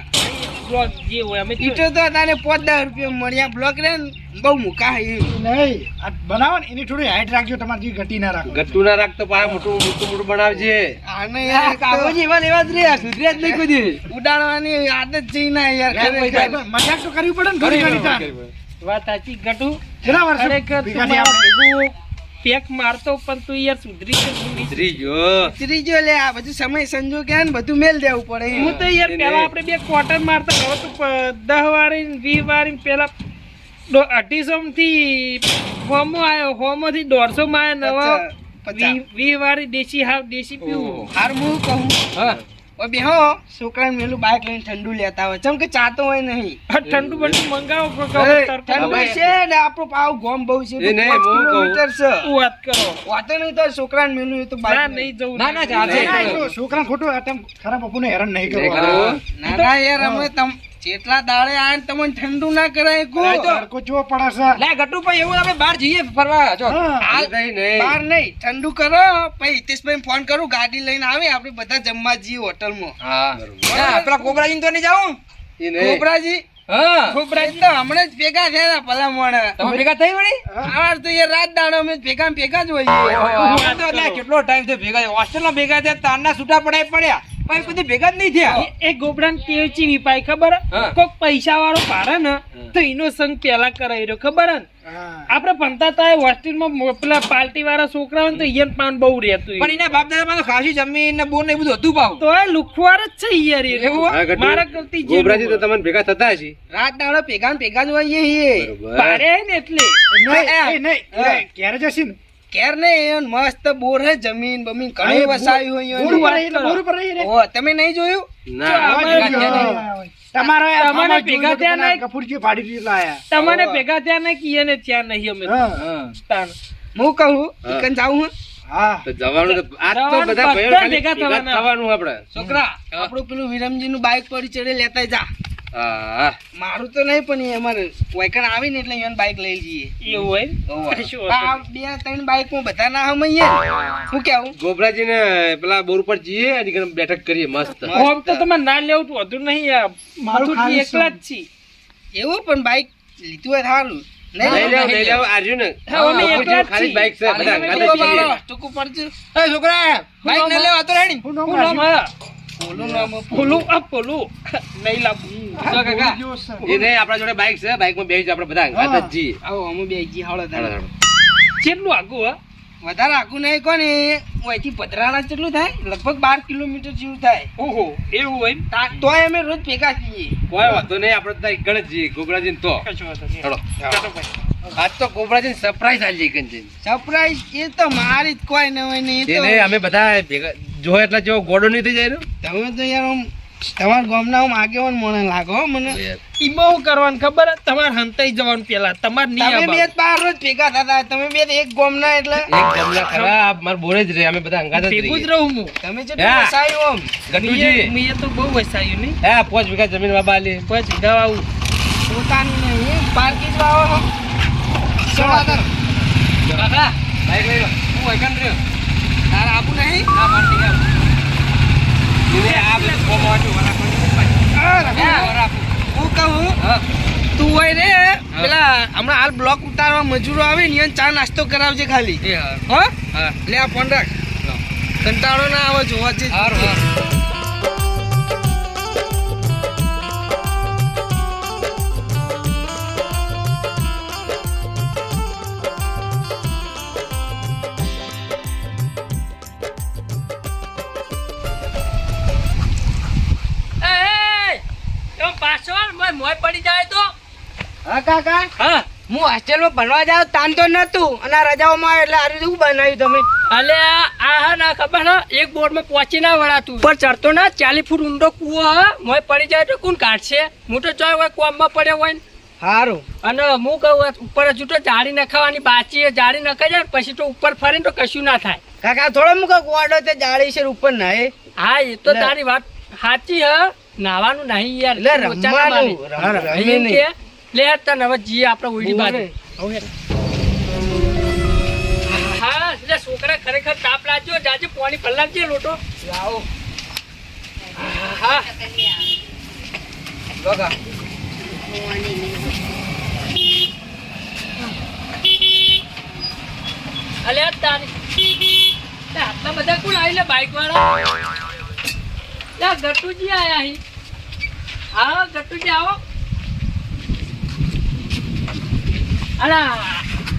બ્લોક જે હોય અમે ઈટો તો તારે 5-10 રૂપિયા મળ્યા બ્લોક રે ને બહુ મુકા હે નહીં આ બનાવો ને એની થોડી હાઈટ રાખજો તમારી ગટી ના રાખો ગટ્ટુ ના રાખતો પાછા મોટું બનાવજે. આને યાર કાકોજી એવા લેવા જ રે સુધર્યા જ નહીં કોઈ દી. ઉડાડવાની આદત છે ના યાર ખરેખર. મજાક તો કરવી પડે ને થોડી ઘણી તાર. વાત સાચી ગટુ કેટલા વર્ષ ખરેખર ભેગા તું થયા મારા આપણે? ભેગું પેક મારતો પણ તું યાર સુધરી છે ઉતરી ગયો. ત્રીજો લે આ બધું સમય સંજોગ કે ને બધું મેલ દેવું પડે હું તો યાર પેલા આપણે બે ક્વાર્ટર મારતા હવે તો 10 વાળી 20 વાળી પેલા 250 થી હોમો આવ્યો હોમો થી 150 માં આવ્યો નવો 20 વાળી દેશી હાવ દેશી પીવું હાર હું કહું હા ઓ બેહો છોકરાને મેલું બાઇક લઈને ઠંડુ લેતા હોય ચમ કે ચાતો હોય નહીં આ ઠંડુ બંડુ મંગાવો ઠંડુ છે ને આપણું પાવ ગોમ બહુ છે એ નહીં, 5 હું કહું. કિલોમીટર છે વાત કરો વાતો નહીં તો છોકરાને મેલું એ તો ના બાઇક નહીં જવું ના, ના, ચાલશે. ના, એ તો છોકરાને ખોટું આટમ ખરાબ બાપુને હેરાન નહીં નહીં કરવો કરવું. ના ના યાર અમે તમ જેટલા દાડે આ તમને ઠંડુ ના કરાય કો તડકો ચેવો પડે છે લે ગટ્ટુ ભાઈ એવું આપણે બહાર જઈએ ફરવા જો હા. હાલ નહીં, નહીં. બહાર નહીં ઠંડુ કરો પછી હિતેશભાઈ ફોન કરું ગાડી લઈને આવે આપણે બધા જમવા જઈએ હોટલમાં હા ના, પેલા કોબરાજી તો નહીં જાઉં એ નહીં. કોબરાજી હા કોબરાજી તો હમણાં જ ભેગા થયા હતા ભલા મોણે તમે ભેગા થઈ વળી આ તો યાર રાત દાડો અમે ભેગા ને ભેગા જ હોઈએ અમે તો લે કેટલો ટાઈમ થયો ભેગા થયા. હોસ્ટેલમાં ભેગા થયા તારના છૂટા પડ્યા પણ કોઈ ભેગા જ નહીં થયા એ ગોબરાન ટેવ ચીવી પાય ખબર હે? હા. કોક પૈસા વાળો પાડે ને તો એનો સંગ પેલા કરાવી રહ્યો ખબર હે ને? હા. આપણે ભણતા તા હોસ્ટેલમાં પેલા પાર્ટી વાળા છોકરા હોય ને તો ઈયન પાન બહુ રહેતું પણ એના બાપ દાદામાં તો ખાસી જમીન ને બોર ને એ બધું હતું પાવ તો એ લુખવાર જ છે યાર એ. એવું હા, ગટ્ટુ. મારા કરતી જે ગોબરાજી તો લોકો. તમને ભેગા થતા હશે. રાત દાડો ભેગા ને ભેગા જ હોઈએ છીએ બરોબર. પાડે હે ને એટલે નહીં, એ નહીં, હા. એ ક્યારે જશે ને કેર ને એ મસ્ત બોર હે જમીન બમીન ઘણી વસાવી હોય બોર ઉપર અહીંયા. રહી એટલે બોર ઉપર રહી રે. ઓહો, તમે નહીં જોયું ના અમારે હા, ભેગા હા, તમારો એ તમારે મામા ભેગા જોયું થયા તો નહીં? કપૂરજી ફાડી દીધા આયા. તમને ભેગા થયા ને કે એને ત્યાં નહીં અમે તો. હા. તાન. હું કહું હા. ઈકન જાઉં હું હા. તો જવાનું તો આજ તો જવાનું બધા ભાઈઓ બધા ખાલી ભેગા ભેગા જ થવાના. થવાનું આપણે. છોકરા આપણું પેલું વિરમજી નું બાઇક પડી ચડે લેતા જા હા મારું તો નહીં પણ એ અમારે વાયકણ આવી ને એટલે અહીંયા બાઇક લઈ જઈએ એવું હોય ઓહો. કશું વાંધો આ 2-3 બાઇક માં બધા ના હમઈએ હું કેવું ગોબરાજી ને પેલા બોર પર જઈએ અને ઘરે બેઠક કરીએ મસ્ત. નહીં. આમ તો તમારે ના લેવું તો વધુ નહીં યાર. મારું માથું ખાલી એકલા જ છીએ. એવું પણ બાઇક લીધું હોય સારું લઈ લેવ આર્યું ને. હા, અમે ગોબરાજી એકલા જ ખાલી છીએ. બાઈક છે બધા ટૂંકું ગાડી જઈએ. પાડો, ટૂંકું પડશે. એ છોકરા બાઈક ન લેવા તો રેડી હું નામ શું નામ રાખ્યું? હે? બોલું નામ પોલું આ પોલું નહીં લાવવું. જો કાકા જેવો છે. એ નહીં, આપણા જોડે બાઈક છે, બાઈકમાં બેસી આપણે બધા ગાડી જ જઈએ. આવો અમે બે જી હાવડો હાલો, થાય હાલો. કેટલું આગું હે? વધારે આખું નહીં કોને અહીંથી પધરાણા કેટલું થાય લગભગ 12 કિલોમીટર જેવું થાય ઓહો એવું હોય ને? તોય અમે રોજ ભેગા છીએ કોઈ વાંધો નહીં, આપણે તો ત્યાં ગણ જ જઈએ ગોબરાજી ને તો. કશું વાંધો નહીં. હાલો. ચાલો ભાઈ. આજ તો ગોબરાજી સરપ્રાઈઝ આલી કંચન. સરપ્રાઈઝ એ તો મારી જ કોઈ ન હોય ને એ એ તો નહીં, અમે બધા ભેગા જો એટલે જો ગોડો નહીં થઈ જાય ને. તમે તો યાર આમ તમારા ગામના આમ આગેવાન મને લાગો હો મને ઈ બહુ કરવાનું ખબર હે? તમારે હંતાઈ જવાનું પેલા તમારે નહીં તમે બે આવવાનું. જ બાર રોજ ભેગા થતા તમે બે તો એક ગામના એટલે એક ગમલા ખરા માર બોરે જ રે, અમે બધા અંગાત જ ભેગું જ રહીએ. રહું હું. તમે જે હા. વસાયું આમ ગટુજી મેં તો બહુ વસાયું નહીં. હા 5 વીઘા જમીન બાબા આલી. પછી વીઘા વાવું. પોતાની નહીં પાર્કિંગ વાવો સમાધાન કાકા બાઈક લઈ લો. હું વૈકન રહ્યો તારે આપું નહીં ના પાર્ટી આપ એને આ બધું કોમ વાંચું, વાલા કોઈ નહીં પાછું. હું કહું તું હોય રે પેલા હમણાં હાલ બ્લોક ઉતારવા મજૂરો આવે ને એને ચા નાસ્તો કરાવજે ખાલી એ હા હો હા લે આ ફોન રાખ કંટાળો ના આવે જોવા છે હારું હારું મોય પડી જાય તો હા કાકા હા હું હોસ્ટેલમાં ભણવા જાઉં તાન તો નતું અને આ રજાઓમાં એટલે આરું શું બનાવ્યું તમે અલે આ હા ના ખબર હે એક બોર્ડ માં પહોંચી ના વળાતું ઉપર ચડતો ના 40 ફૂટ ઊંડો કૂવો હે મોય પડી જાય તો કોણ કાઢશે હું તો ચોય હોય કોમમાં પડ્યો હોય ને સારું અને હું કહું ઉપર હજુ તો જાળી નખાવાની બાકી છે જાળી નખાઈ જાય ને પછી તો ઉપર ફરે ને તો કશું ના થાય કાકા થોડો મૂકો ગોડો તે જાળી છે ઉપર નાહે હા એ તો લે. તારી વાત સાચી હે નાવાનું નહીં યાર એટલે લોચા ના રમવાનું મારી. રમે એમ નહીં કે, લે તને હવે જીએ આપણે ઉડી બાજુ ઓવે. હા એટલે છોકરા ખરેખર તાપ લાગ્યો જાજે પાણી પલાવજે લોટો લાવો હા બગા અલ્યા તારી આટલા બધા કોણ આવી બાઈક વાળા ગટુજી આયા અહીં આવો ગટુજી આવો અલા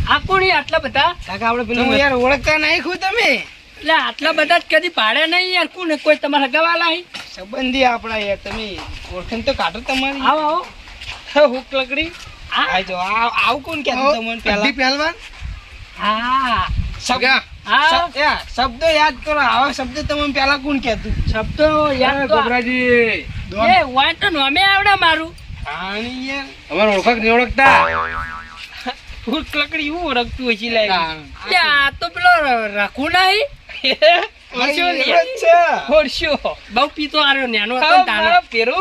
આ કોણ આટલા બધા કાકા આપણે પેલું યાર ઓળખતા નહીં ખુદ તમે એટલે આટલા બધા જ કદી ભાડે નહીં યાર કોને કોઈ તમારા ગવાલા અહીં સંબંધી આપણા યાર તમે ઓળખાણ તો કાઢો તમારી આવો આવો હુક લકડી આ આ જો આવું કોણ કહેતું તમને પહેલા પહેલવાન હા સગા હા શબ્દો યાદ કરો આવા શબ્દ તમને પહેલા કોણ કહેતું શબ્દો યાદ તો ગોબરાજી એ વાય તો નોમે આવડે મારું આણી યાર અમારે ઓળખાક નહીં ઓળખતા હુક લકડી હું ઓળખતું હોય છે લાગે આ તો પેલો રાખું નહીં હોરશો બહુ પીતો આવ્યો નેનો હતો ને તાનો. પેરો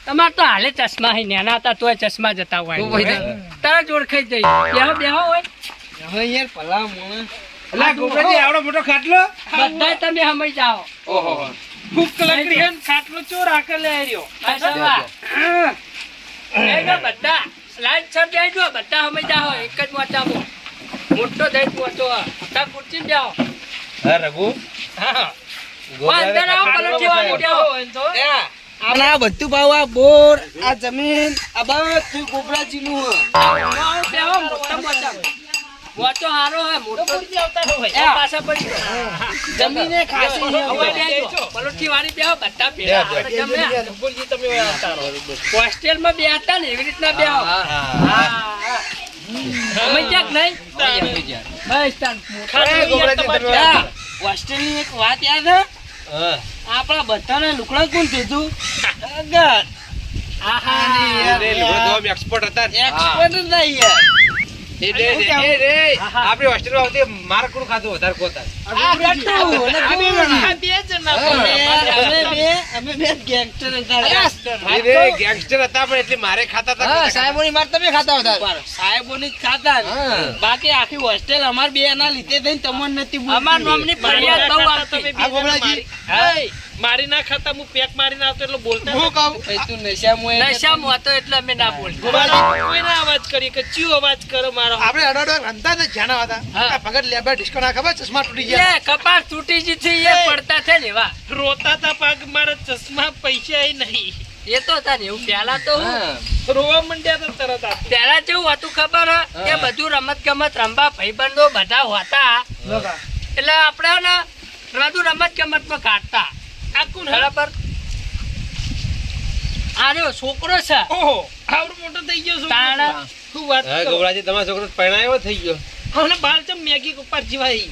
તમારે તો હાલે ચશ્મા હી નેના હતા તોય ચશ્મા જતા હોય તરત ઓળખાઈ જઈ બેહો બેહો હોય હવે યાર ભલા મોણા અલા ગોબરાજી આવડો મોટો ખાટલો બધા તમે સમય જાઓ ઓહો હુક લકડી હે ખાટલો ચોર આકર લે રહ્યો બધા સ્લાઇડ સર બેજો બધા સમય જાઓ એક જ મોચામાં મોટો દઈ મોટો બધા ખુરશી બેહો હા રઘુ હા અંદર આવો પલટી વાળી બેહો અને આ બધું ભાવ આ બોર આ જમીન આ બધું ગોબરાજી નું બેહો મોટા મોટા મોટો હારો હે મોટો એ પાછા પડી જમીને ખાસી પલટી વાળી બેહો બધા ભેગા હોસ્ટેલમાં બે હતા ને એવી રીતના બેહો અમે ક્યાંક નહીં બસ તાન હોસ્ટેલ ની એક વાત યાદ હે આપણા બધાને લુકડા કોણ કીધું એક્સપર્ટ હતા ને. એક્સપર્ટ જ નહીં યાર આપણી હોસ્ટેલમાં આવતી માર કોણ ખાધું વધારે કોતા આ ગટુ અને અમે બે ગેંગસ્ટર હતા ગેંગસ્ટર હતા પણ એટલે મારે ખાતા હતા સાહેબોની માર તમે ખાતા હતા સાહેબોની જ ખાતા ને. બાકી આખી હોસ્ટેલ અમાર બે ના લીધે થઈને તમને નથી બોલતી. અમાર નામની ફરિયાદ બહુ આવતી આ ગોબરાજી મારી ના ખાતા હું પેક મારીને આવતો એટલે બોલતા હું કહું તું નશામાં એટલે નશામાં હતો એટલે અમે ના બોલતા કોઈ ના અવાજ કરી કે ચિયો અવાજ કરો મારો આપણે અડોડો રમતા ને જાણા હતા હા. આ ભગત લેબર ડિસ્કો ના ખબર ચશ્મા તૂટી ગયા એ કપાળ તૂટી જી થી એ પડતા છે ને એવા રોતા તા પાગ મારા ચશ્મા પૈસા નહીં એ તો હતા ને એવું પેલા તો રોવા મંડ્યા તા તરત આ પેલા જેવું હતું ખબર હે? કે બધું રમત ગમત રમવા ભાઈબંધો બધા હતા એટલે આપણે ને બધું રમત ગમત માં કાઢતા આખું બરાબર આર્યો છોકરો છે ઓહો આવડો મોટો થઈ ગયો છું તાણા શું વાત હા કરો ગોબરાજી તમારો છોકરો પરણાયો થઈ ગયો હવે બાર ચમ મેગી ઉપર જીવાઈ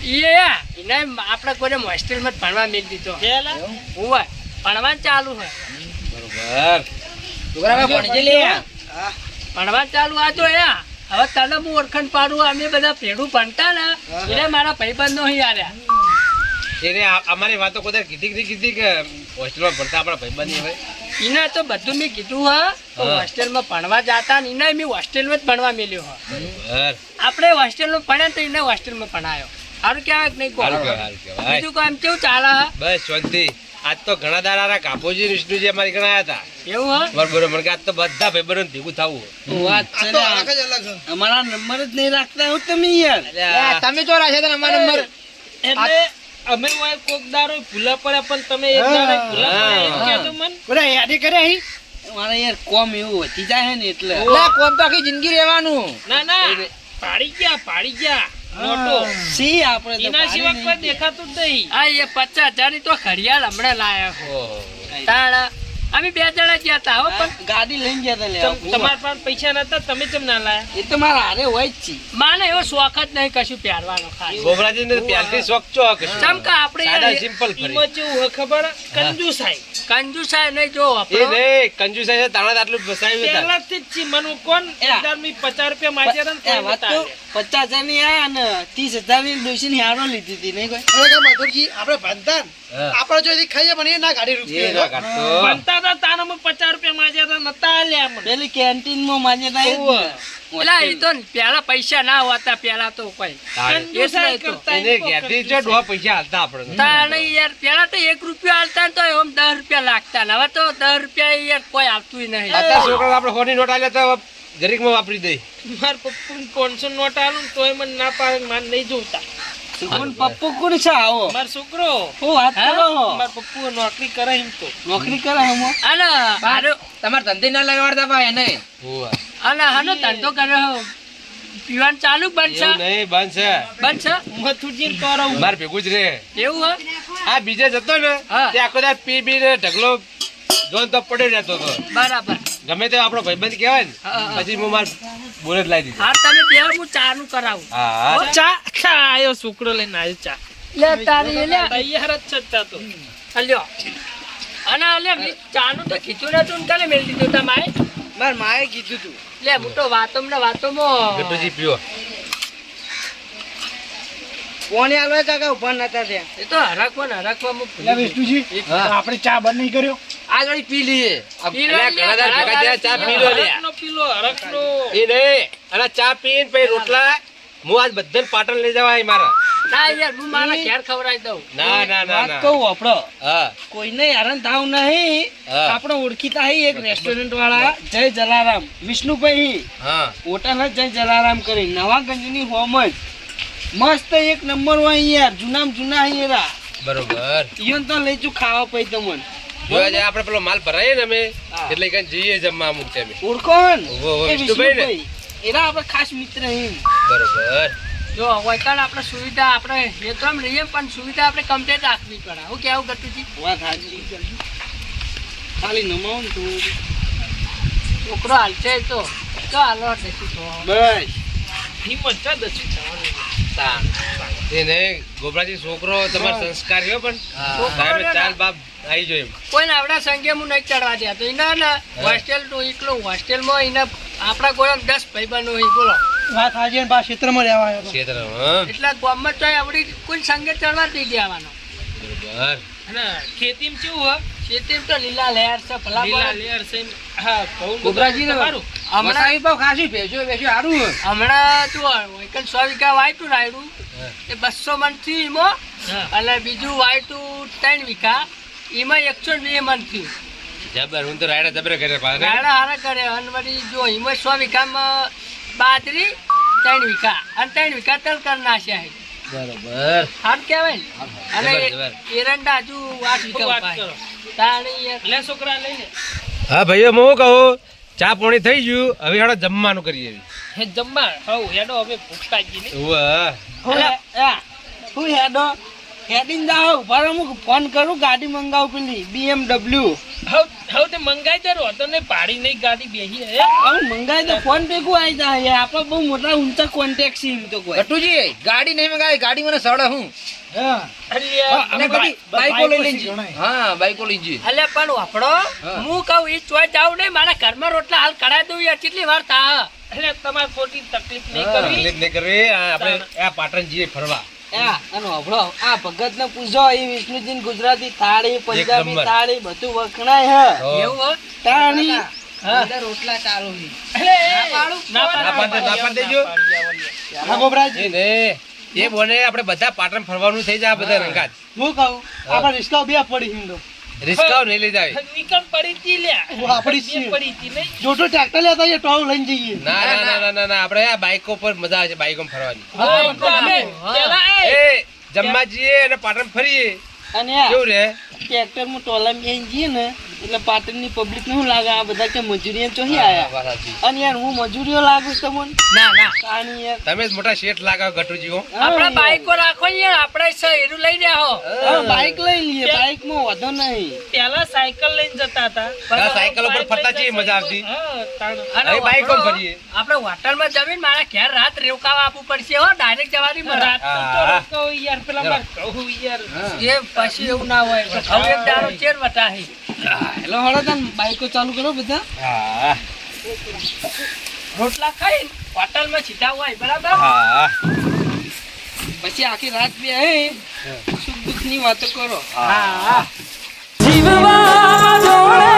એને આપણે કોઈને હોસ્ટેલમાં જ ભણવા મેળ દીધો પેલા હોય ભણવાનું ચાલુ છે બરોબર ભણવાનું ચાલુ આજો હવે તને હું ઓળખાણ પાડું અમે બધા ભેડું ભણતા ને એટલે મારા ભાઈબંધો અહીં આવ્યા એને અમારી વાતો કોઈ કીધી કે હોસ્ટેલમાં ભણતા આપણા ભાઈબંધી હવે એને તો બધું મેં કીધું હા તો હોસ્ટેલમાં ભણવા જતા ને એને મેં હોસ્ટેલમાં જ ભણવા મેલ્યો હા બરોબર આપણે હોસ્ટેલમાં ભણ્યા તો એને હોસ્ટેલમાં ભણાયો સારું કહેવાય કે નહીં કહો સારું કહેવાય. બીજું કામ કેવું ચાલે હે? બસ શાંતિ આજ તો ઘણા દાડા કાપોજી વિષ્ણુજી અમારી ઘણા આવ્યા હતા એવું હા બરોબર મને કે આજ તો બધા ભાઈબંધો ભેગું થવું વાત આ છે તો ને. અલગ જ અલગ છે અમારા નંબર જ નહીં રાખતા હું તમે યાર તમે તો રાખે છે અમારો નંબર એટલે અમે હોય કોક દારો ભૂલા પડ્યા પણ તમે એક દાડો ભૂલા પડ્યા એમ કહેતો મન બધા યાદી કરે અહીં મારા યાર કોમ એવું વધી જાય ને એટલે કોમ તો આખી જિંદગી રહેવાનું ના ના પાડી ગયા મોટો સી આપણે એના સિવાય કોઈ દેખાતું જ નહીં હા એ 50,000 ની તો ઘડિયાળ હમણાં લાયા ઓહો. તાણા અમે 2 જણા ગયા હતા હો પણ ગાડી લઈને ગયા તા લેવા. તમારા પાસે પૈસા નતા તમે કેમ ના લાયા એ તો મારા હારે હોય જ છે. માને એવો શોખ જ નહીં કશું પહેરવાનો ખાસ ગોબરાજીને પ્યારથી શોખ ચો હશે. ચમકા આપણે સાદા યાર સિમ્પલ ફરી. ઈમાં કેવું હોય ખબર કંજુસાઈ કંજુસાઈ નહીં જો એ આપણો નહીં કંજુસાઈ છે, તાણા આટલું બસાવ્યું હતા. પહેલાથી જ ચીમનું કોણ એલા. 50 રૂપિયા માજ્યા હતા એ ને વાત તો 50,000 ની આ અને 30,000 ની ડોશીની હારો લીધી હતી નહીં કોઈ? હવે કે મધુરજી આપણે ભણતા ને, હા. આપણે જોઈથી ખાઈએ પણ એ ના ગાડી એ રૂપિયા ના કાઢતો. બનતા હતા તારામાં 50 રૂપિયા માજ્યા હતા નતા આલ્યા મને પેલી કેન્ટીન માં માન્યતા એ જ ને. પેલા એ તો પેલા પૈસા ના હોતા પેલા તો કોઈ તાણે. કંજુસાઈ એટલે તો. કરતા એને ઘેરથી જો ડોહા પૈસા હાલતા આપણે. તાણે યાર પેલા તો 1 રૂપિયા આલતા ને તો એમ 10 રૂપિયા લાગતા ને હવે તો 10 રૂપિયા યાર કોઈ આપતું નહીં અત્યારે છોકરા આપણે હોની નોટ આલ્યા તો જરીકમાં વાપરી દઈ. મારા પપ્પુ 500 નોટ આલું ને તોય મને ના પાડે માર નહીં જોતા કોણ પપ્પુ કોણ છે આવો? મારો છોકરો હું વાત કરો છો? મારા પપ્પુ નોકરી કરે એમ તો નોકરી કરે હમો? અને હારો તમારે ધંધે ના લગાડતા ભાઈ એને હોવે. અને હાનો ધંધો કર્યો પીવાનું ચાલુ બંધ એવું છે નહીં, બંધ છે. બંધ છે મથુરજી કરાવું મારે ભેગું જ રે. એવું હે આ બીજે જતો ને હા. તે આખો દાડો પી પી ને ઢગલો જોન તો પડ્યો રહેતો હતો. બરાબર ગમે તે આપણો ભાઈબંધ કહેવાય ને હા, હા. પછી હું માર બોલે જ લાવી દીધું. હા તમે બે હું ચા નું કરાવું હા હા. ચા ખા આયો છોકરો લઈને આવ્યો ચા લે તારી લે તૈયાર જ છે ચા તો અલ્યો અને અલે ચા નું તો ખીચું નતું ને કાલે મેળ દીધું તમારે માર માએ કીધું તું. લે હું તો વાતોમાં ગટુજી પીવો. કોને આલો કાકા ઉભા નતા ત્યાં? એ તો હરકમાં એટલે વિષ્ણુજી હા. આપણે ચા બંધ નહીં કર્યો. આ જોડી પી લઈએ અલ્યા ઘણા દાડા ભેગા થયા, ચા પી લો લે. હરકનો પીલો હરકનો એ નહીં, અને ચા પીને પછી રોટલા હું આજ બધાને પાટણ લઈ જવા મારા. ના યાર હું મારા ઘેર ખવડાવી દઉં ના ના ના વાત ના. કહું આપણો હા કોઈને હેરાન થાવ નહીં. હા. આપણે ઓળખીતા હી એક રેસ્ટોરન્ટ વાળા જય જલારામ વિષ્ણુભાઈ હા હોટલ જ જય જલારામ કરી નવાગંજની હોમ જ મસ્ત એક નંબર હોય યાર જૂનામ જૂના હીરા બરોબર. ઈયોન તો લઈ જુ ખાવા પઈ તમને જોવા જાય આપણે પેલો માલ ભરાઈએ ને અમે હા. એટલે કઈ જઈએ જમવા અમુક ટાઈમે. ઓળખોન ઓહો, ઓહો, એ વિષ્ણુભાઈ ને? વિષ્ણુભાઈ એરા આપણે ખાસ મિત્ર એમ બરોબર. જો વૈકાણ આપણે સુવિધા આપણે એ તો એમ રહીએ પણ સુવિધા આપણે કમ્પ્લીટ રાખવી પડે હું કેવું ગટુજી વાત હાજી ખાલી નમાવું ને તું છોકરો હાલશે તો હાલો દેખી તો બસ હિંમત છે દસી થવાની તાણ. એ નહીં, ગોબરાજી છોકરો તમારો સંસ્કાર રહ્યો પણ છોકરો સાહેબ ચાલ બાપ આવી જો એમ. કોઈને આવડા સંગે હું નહીં ચડવા દે તો એના ને હોસ્ટેલ તો એકલો હોસ્ટેલમાં એને આપણા કોઈ 10 ભાઈબંધો હોય બોલો વાત હાજી બા ક્ષેત્રમાં રહેવા આવ્યો હતો. ક્ષેત્ર હા એટલે ગામમાં તો આવડી કોઈ સંગે ચડવા જ નહીં દેવાનો બરોબર. અને ખેતીમાં કેવું હોય ખેતી તો લીલા લહેર છે ભલા લીલા ભલા. લેયર છે હા ઘઉં ગોબરાજી ને તમારું હમણાં વસાવી પાવ ખાસી ભેજો ભેજો સારું હમણાં જો વૈકલ 100 વીઘા વાયતું રાયડું હા. એ 200 મણ થયું એમાં હા. અને બીજું વાયતું 3 વીઘા એમાં 102 મણ થયું જબર. હું તો રાયડા જબરે કરે પાછા. રાયડા હારા કરે અને વળી જો એમાં 100 વીઘામાં બાજરી 3 વીઘા અને 3 વીઘા તલ કરી નાખ્યા છે બરોબર. હાર કહેવાય ને અને જબર, જબર. એરંડા હજુ 8 વીઘા વાત ઉપાય. કરો તાણી યાર લે છોકરા લઈને હા ભાઈઓ હું કહું ચા પાણી થઈ ગયું હવે હાડો જમવાનું કરીએ. હે જમવા હવ હેડો હવે ભૂખ લાગી ને ઉવ્વ. હું હેડો હેડીને જાઓ ઉભા રહો હું ફોન કરું ગાડી મંગાવું પેલી BMW હવ તે મંગાઈ દે રો તો ને પાડી નહીં ગાડી બેહી હે હવે મંગાવી તો ફોન ભેગું આવી જાય આપણે બહુ મોટા ઊંચા કોન્ટેક્ટ છે એમ તો કોઈ ગટુજી ગાડી નહીં મંગાવી ગાડી મને સડે હું હા. અરે અને બધી બાઈકો લઈ લઈને જણાય. હા બાઈકો લઈ જઈએ અલ્યા પણ વાપડો હું કહું એ ચોઈ જાવ નહીં મારા ઘરમાં રોટલા હાલ કરાવી દઉં યાર કેટલી વાર થા એટલે તમારે ખોટી તકલીફ નહીં હા, કરવી તકલીફ નહીં કરવી. આ આપણે આ પાટણ જઈએ ફરવા. અને હભળો આ ભગત ને પૂછો એ વિષ્ણુજી ગુજરાતી થાળી પંજાબી નંબર. થાળી બધું વખણાય હે તો એવું હો તાણી બધા રોટલા ચાલુ છે. ના પાડ દેજો. હા ગોબરાજી એ નહીં, એ બોને આપણે બધા પાટણ ફરવાનું થઈ જાય બધા રંગાત. હું કહું આપણે રિસ્કા બે પડી હિંદો રિસ્કાઓ નહીં લઈ જાય. નિકમ પડી તી લ્યા ઓ, આપણી બે છે. પડી તી નહીં જોટો ટ્રેક્ટર લેતા જઈએ ટોલ લઈને જઈએ. ના ના ના ના ના ના આપણે આ બાઈકો પર મજા આવે છે, બાઈકો ફરવાની. હા, તો અમે પેલા એ એ જમવા જઈએ અને પાટણ ફરીએ અને કેવું રે? ટ્રેક્ટર માં ટોલા બેન જઈએ ને એટલે પાટણની પબ્લિક ને શું લાગે આ બધા કે મજૂરીઓ ચોહી આયા અને યાર હું મજૂરીઓ લાગુ છું તમને ના ના તાણી યાર તમે જ મોટા શેઠ લાગો ગટુજી હો. આપણે બાઈકો રાખો ને યાર આપણે શહેરું લઈ જાઓ હા, બાઈક લઈ લઈએ બાઈક માં વધો નહીં પેલા સાયકલ લઈને જતા હતા આ સાયકલ ઉપર ફરતા છે મજા આવતી. હા, તાણ. અને હવે બાઈકો વાપરો, ફરીએ. આપણે હોટલમાં જમીન મારા ઘેર રાત રેવકાવા આપવું પડશે હો ડાયરેક્ટ જવાની મજા રાત તો હા. કહું યાર પેલા માર કહું યાર એ પછી એવું ના હોય હવે એક દાડો ચેર વટાહી હેલો હળો તને બાઈકો ચાલુ કરો બધા હા રોટલા ખાઈ હોટલમાં સીધા હોય બરાબર હા પછી આખી રાત બે હે સુખ દુઃખ ની વાતો કરો હા જીવવા જોડે